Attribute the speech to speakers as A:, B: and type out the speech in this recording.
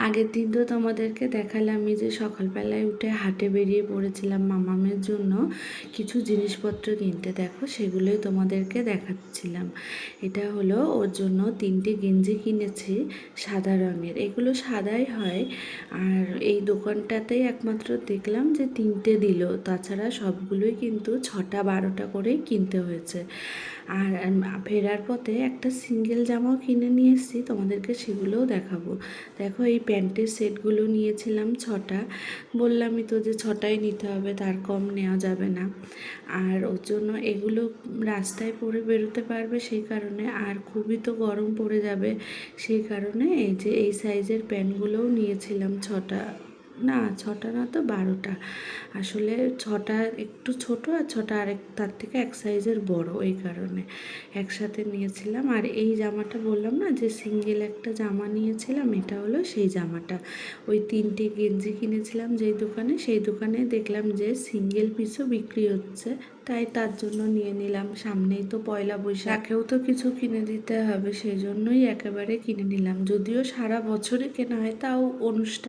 A: আগের দিন তো তোমাদেরকে দেখালামই যে সকালবেলায় উঠে হাটে বেরিয়ে পড়েছিলাম মামামের জন্য কিছু জিনিসপত্র কিনতে। দেখো সেগুলোই তোমাদেরকে দেখাচ্ছিলাম। এটা হলো ওর জন্য 3টে গেঞ্জি কিনেছি সাদা রঙের, এগুলো সাদাই হয়। আর এই দোকানটাতেই একমাত্র দেখলাম যে 3টে দিল, তাছাড়া সবগুলোই কিন্তু 6টা 12টা করেই কিনতে হয়েছে। আর ফেরার পথে একটা সিঙ্গেল জামাও কিনে নিয়ে এসেছি, তোমাদেরকে সেগুলোও দেখাবো। দেখো এই প্যান্টের সেটগুলো নিয়েছিলাম 6টা, বললামই তো যে 6টাই নিতে হবে, তার কম নেওয়া যাবে না। আর ওর জন্য এগুলো রাস্তায় পরে বেরোতে পারবে সেই কারণে, আর খুবই তো গরম পড়ে যাবে সেই কারণে এই যে এই সাইজের প্যান্টগুলোও নিয়েছিলাম 6টা, না 6টা না তো 12টা। আসলে 6টা একটু ছোট আর 6টা তার থেকে এক সাইজের বড়, এই কারণে একসাথে নিয়েছিলাম। আর এই জামাটা বললাম না যে সিঙ্গেল একটা জামা নিয়েছিলাম, এটা হলো সেই জামাটা। ওই 3টে গেঞ্জি কিনেছিলাম যেই দোকানে, সেই দোকানে দেখলাম যে সিঙ্গেল পিসও বিক্রি হচ্ছে, তাই তার জন্য নিয়ে নিলাম। সামনেই তো পয়লা বৈশাখেও তো কিছু কিনে দিতে হবে, সেই জন্যই একেবারে কিনে নিলাম। যদিও সারা বছরই কেনা হয়, তাও অনুষ্ঠান